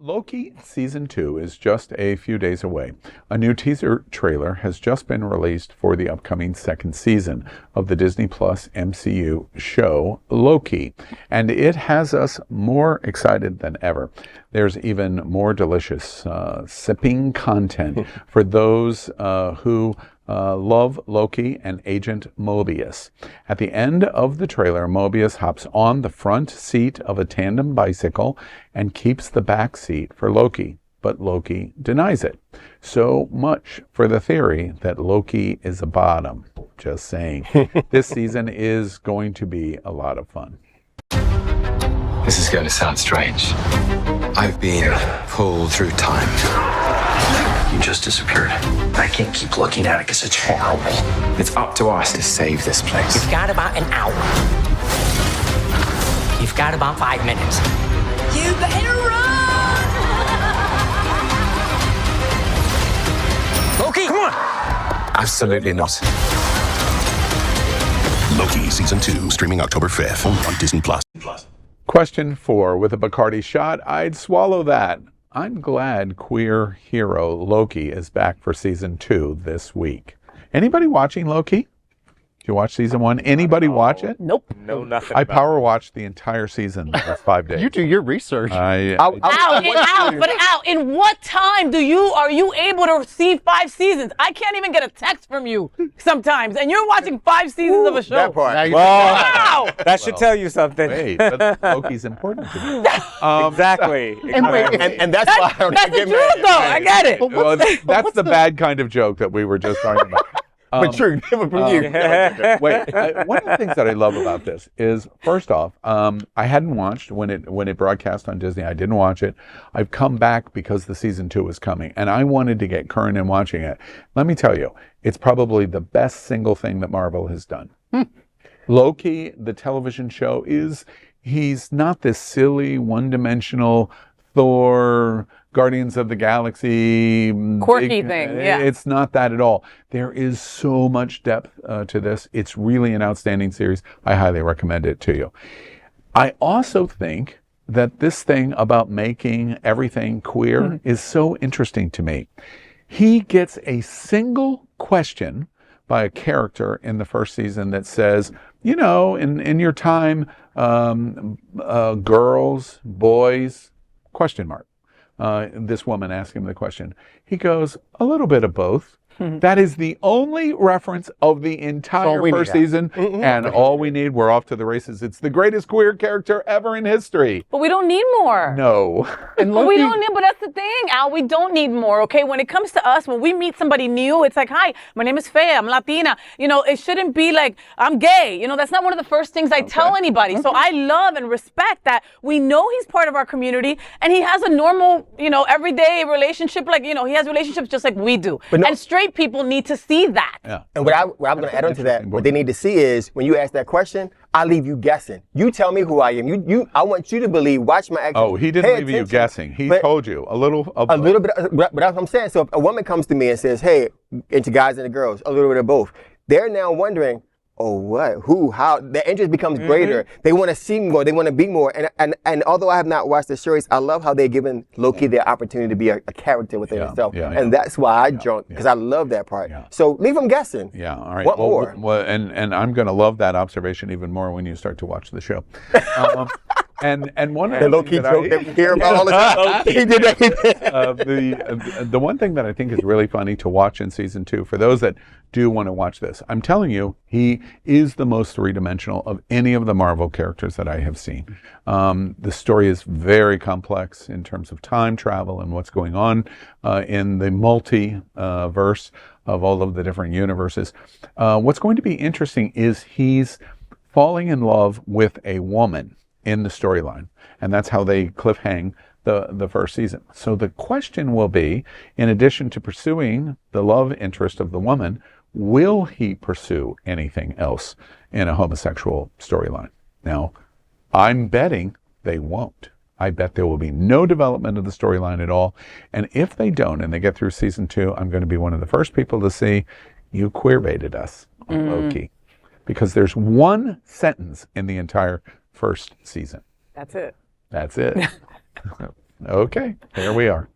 Loki Season 2 is just a few days away. A new teaser trailer has just been released for the upcoming second season of the Disney Plus MCU show, Loki. And it has us more excited than ever. There's even more delicious sipping content for those who love Loki and Agent Mobius. At the end of the trailer, Mobius hops on the front seat of a tandem bicycle and keeps the back seat for Loki, but Loki denies it. So much for the theory that Loki is a bottom. Just saying. This season is going to be a lot of fun. This is going to sound strange. I've been pulled through time. You just disappeared. I can't keep looking at it because it's horrible. It's up to us to save this place. You've got about an hour. You've got about 5 minutes. You better run! Loki! Come on! Absolutely not. Loki Season 2, streaming October 5th on Disney Plus. Question 4. With a Bacardi shot, I'd swallow that. I'm glad queer hero Loki is back for Season 2 this week. Anybody watching Loki? Did you watch Season 1? Anybody watch it? Nope. No, nothing. I power watched the entire season in 5 days. You do your research. Al, in what time are you able to receive 5 seasons? I can't even get a text from you sometimes, and you're watching 5 seasons of a show. That part. Wow! That should tell you something. Wait, but Loki's important to me. Exactly. And that's why I don't That's the get truth, mad. though. I get it. Well, that's the bad kind of joke that we were just talking about. But true, from you. Wait, one of the things that I love about this is, first off, I hadn't watched when it broadcast on Disney. I didn't watch it. I've come back because the Season 2 is coming, and I wanted to get current in watching it. Let me tell you, it's probably the best single thing that Marvel has done. Loki, the television show, he's not this silly, one-dimensional Thor, Guardians of the Galaxy Quirky thing, yeah. It's not that at all. There is so much depth to this. It's really an outstanding series. I highly recommend it to you. I also think that this thing about making everything queer is so interesting to me. He gets a single question by a character in the first season that says, you know, in your time, girls, boys, question mark. This woman asked him the question. He goes, a little bit of both. That is the only reference of the entire first season, and all we need, we're off to the races. It's the greatest queer character ever in history. But we don't need more. No. But we don't need, but that's the thing, Al. We don't need more, okay? When it comes to us, when we meet somebody new, it's like, hi, my name is Fea, I'm Latina. You know, it shouldn't be like, I'm gay. You know, that's not one of the first things I tell anybody. So I love and respect that we know he's part of our community, and he has a normal, you know, everyday relationship. Like, you know, he has relationships just like we do. And straight people need to see that. Yeah. And what I'm going to add on to that, what they need to see is, when you ask that question, I leave you guessing. You tell me who I am. I want you to believe, watch my actions. Oh, he didn't leave you guessing. He told you a little bit. But that's what I'm saying. So if a woman comes to me and says, hey, into guys and the girls, a little bit of both, they're now wondering, oh, what, who, how? The interest becomes greater. They want to see more. They want to be more. And although I have not watched the series, I love how they've given Loki the opportunity to be a character within himself. And that's why I jumped, because I love that part. So leave them guessing. Yeah, all right. What more? Well, and I'm going to love that observation even more when you start to watch the show. And one of the Loki joke that we hear about all the time. He did that. The one thing that I think is really funny to watch in Season 2, for those that do want to watch this, I'm telling you, he is the most three-dimensional of any of the Marvel characters that I have seen. The story is very complex in terms of time travel and what's going on in the multiverse of all of the different universes. What's going to be interesting is he's falling in love with a woman in the storyline, and that's how they cliffhang the first season. So the question will be, in addition to pursuing the love interest of the woman, will he pursue anything else in a homosexual storyline? Now, I'm betting they won't. I bet there will be no development of the storyline at all. And if they don't, and they get through Season 2, I'm going to be one of the first people to see, you queer-baited us on Loki. Because there's one sentence in the entire first season. That's it. That's it. Okay, there we are.